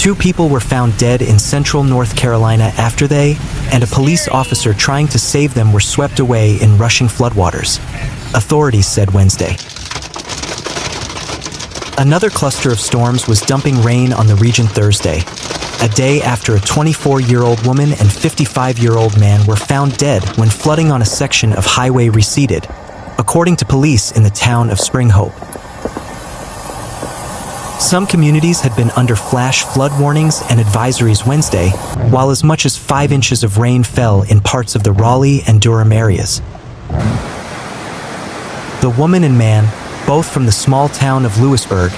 2 people were found dead in central North Carolina after they and a police officer trying to save them were swept away in rushing floodwaters, authorities said Wednesday. Another cluster of storms was dumping rain on the region Thursday, a day after a 24-year-old woman and 55-year-old man were found dead when flooding on a section of highway receded, according to police in the town of Spring Hope. Some communities had been under flash flood warnings and advisories Wednesday, while as much as 5 inches of rain fell in parts of the Raleigh and Durham areas. The woman and man, both from the small town of Louisburg,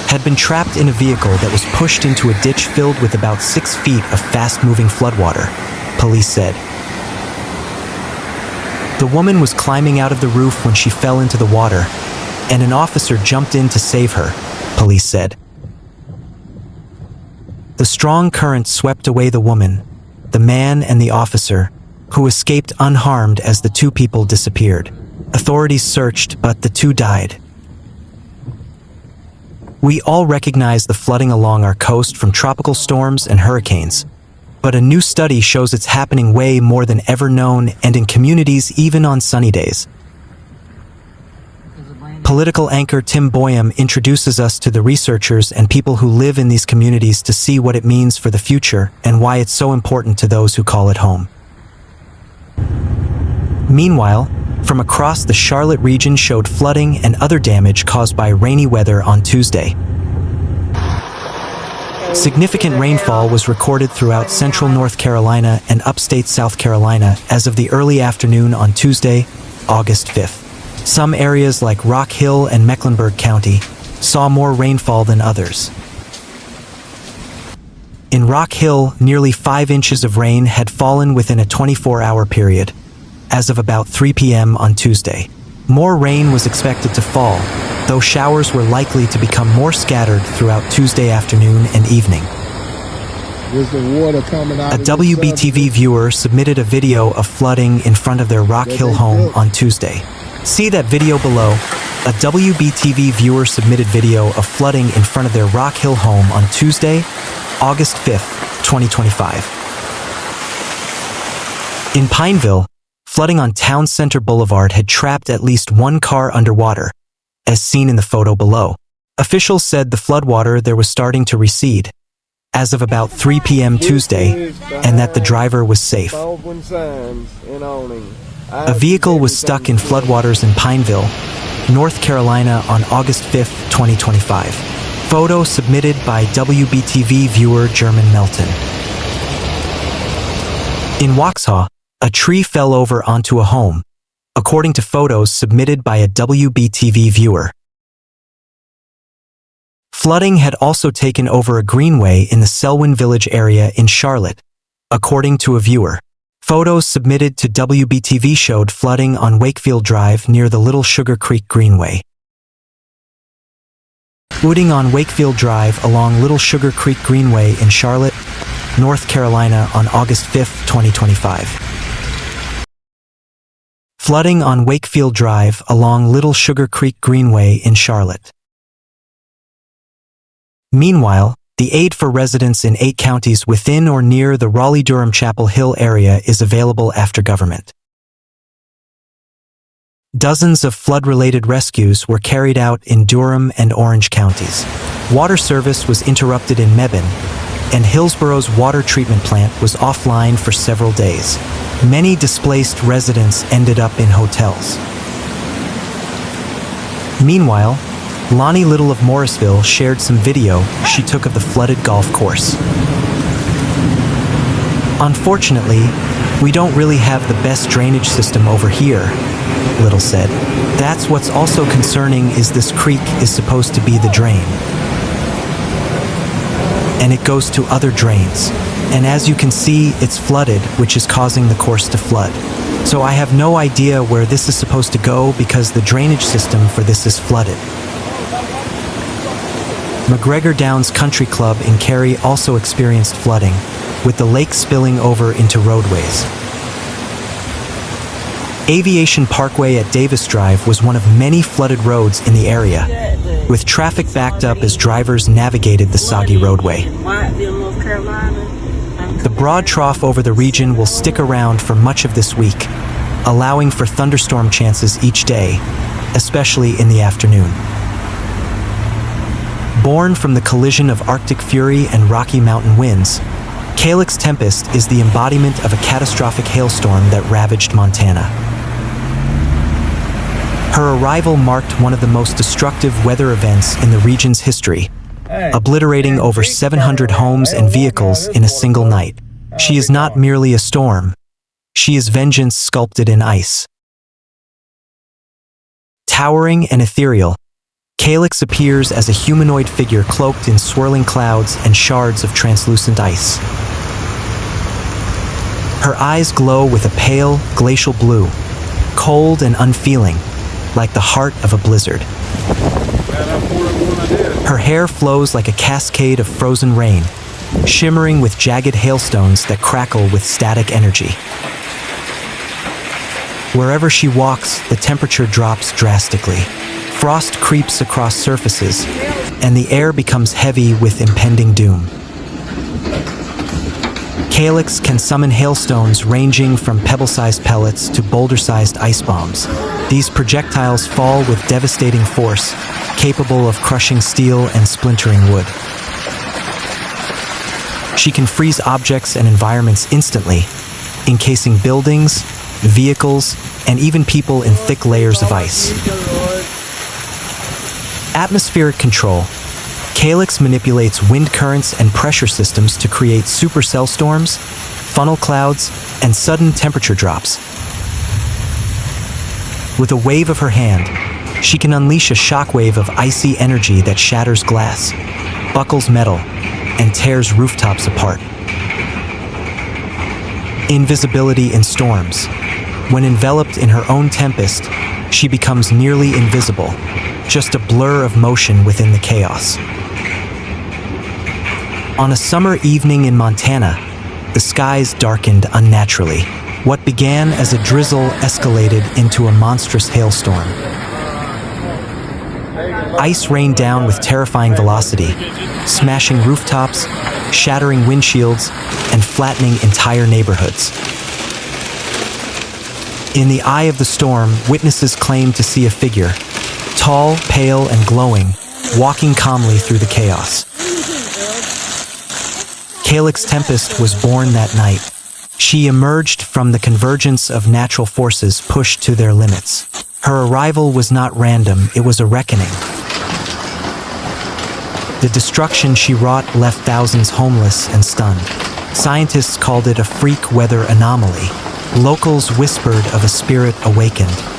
had been trapped in a vehicle that was pushed into a ditch filled with about 6 feet of fast-moving floodwater, police said. The woman was climbing out of the roof when she fell into the water, and an officer jumped in to save her, police said. The strong current swept away the woman, the man and the officer, who escaped unharmed as the 2 people disappeared. Authorities searched, but the 2 died. We all recognize the flooding along our coast from tropical storms and hurricanes, but a new study shows it's happening way more than ever known and in communities even on sunny days. Political anchor Tim Boyum introduces us to the researchers and people who live in these communities to see what it means for the future and why it's so important to those who call it home. Meanwhile, from across the Charlotte region showed flooding and other damage caused by rainy weather on Tuesday. Significant rainfall was recorded throughout central North Carolina and upstate South Carolina as of the early afternoon on Tuesday, August 5th. Some areas like Rock Hill and Mecklenburg County saw more rainfall than others. In Rock Hill, nearly 5 inches of rain had fallen within a 24-hour period, as of about 3 p.m. on Tuesday. More rain was expected to fall, though showers were likely to become more scattered throughout Tuesday afternoon and evening. A WBTV viewer submitted a video of flooding in front of their Rock Hill home on Tuesday. See that video below. A WBTV viewer submitted video of flooding in front of their Rock Hill home on Tuesday, August 5th, 2025. In Pineville, flooding on Town Center Boulevard had trapped at least 1 car underwater, as seen in the photo below. Officials said the floodwater there was starting to recede, as of about 3 p.m. Tuesday, and that the driver was safe. A vehicle was stuck in floodwaters in Pineville, North Carolina on August 5th, 2025. Photo submitted by WBTV viewer German Melton. In Waxhaw, a tree fell over onto a home, according to photos submitted by a WBTV viewer. Flooding had also taken over a greenway in the Selwyn Village area in Charlotte, according to a viewer. Photos submitted to WBTV showed flooding on Wakefield Drive near the Little Sugar Creek Greenway. Flooding on Wakefield Drive along Little Sugar Creek Greenway in Charlotte, North Carolina on August 5th, 2025. Flooding on Wakefield Drive along Little Sugar Creek Greenway in Charlotte. Meanwhile, the aid for residents in 8 counties within or near the Raleigh-Durham Chapel Hill area is available after government. Dozens of flood-related rescues were carried out in Durham and Orange counties. Water service was interrupted in Mebane, and Hillsborough's water treatment plant was offline for several days. Many displaced residents ended up in hotels. Meanwhile, Lonnie Little of Morrisville shared some video she took of the flooded golf course. Unfortunately, we don't really have the best drainage system over here, Little said. That's what's also concerning is this creek is supposed to be the drain. And it goes to other drains. And as you can see, it's flooded, which is causing the course to flood. So I have no idea where this is supposed to go because the drainage system for this is flooded. McGregor Downs Country Club in Cary also experienced flooding, with the lake spilling over into roadways. Aviation Parkway at Davis Drive was one of many flooded roads in the area, with traffic backed up as drivers navigated the soggy roadway. broad trough over the region will stick around for much of this week, allowing for thunderstorm chances each day, especially in the afternoon. Born from the collision of Arctic fury and Rocky Mountain winds, Calyx Tempest is the embodiment of a catastrophic hailstorm that ravaged Montana. Her arrival marked one of the most destructive weather events in the region's history, obliterating over 700 homes and vehicles in a single night. She is not merely a storm. She is vengeance sculpted in ice. Towering and ethereal, Calyx appears as a humanoid figure cloaked in swirling clouds and shards of translucent ice. Her eyes glow with a pale, glacial blue, cold and unfeeling, like the heart of a blizzard. Her hair flows like a cascade of frozen rain, shimmering with jagged hailstones that crackle with static energy. Wherever she walks, the temperature drops drastically. Frost creeps across surfaces, and the air becomes heavy with impending doom. Calyx can summon hailstones ranging from pebble-sized pellets to boulder-sized ice bombs. These projectiles fall with devastating force, capable of crushing steel and splintering wood. She can freeze objects and environments instantly, encasing buildings, vehicles, and even people in thick layers of ice. Atmospheric control. Calyx manipulates wind currents and pressure systems to create supercell storms, funnel clouds, and sudden temperature drops. With a wave of her hand, she can unleash a shockwave of icy energy that shatters glass, buckles metal, and tears rooftops apart. Invisibility in storms. When enveloped in her own tempest, she becomes nearly invisible, just a blur of motion within the chaos. On a summer evening in Montana, the skies darkened unnaturally. What began as a drizzle escalated into a monstrous hailstorm. Ice rained down with terrifying velocity, smashing rooftops, shattering windshields, and flattening entire neighborhoods. In the eye of the storm, witnesses claimed to see a figure, tall, pale, and glowing, walking calmly through the chaos. Calyx Tempest was born that night. She emerged from the convergence of natural forces pushed to their limits. Her arrival was not random, it was a reckoning. The destruction she wrought left thousands homeless and stunned. Scientists called it a freak weather anomaly. Locals whispered of a spirit awakened.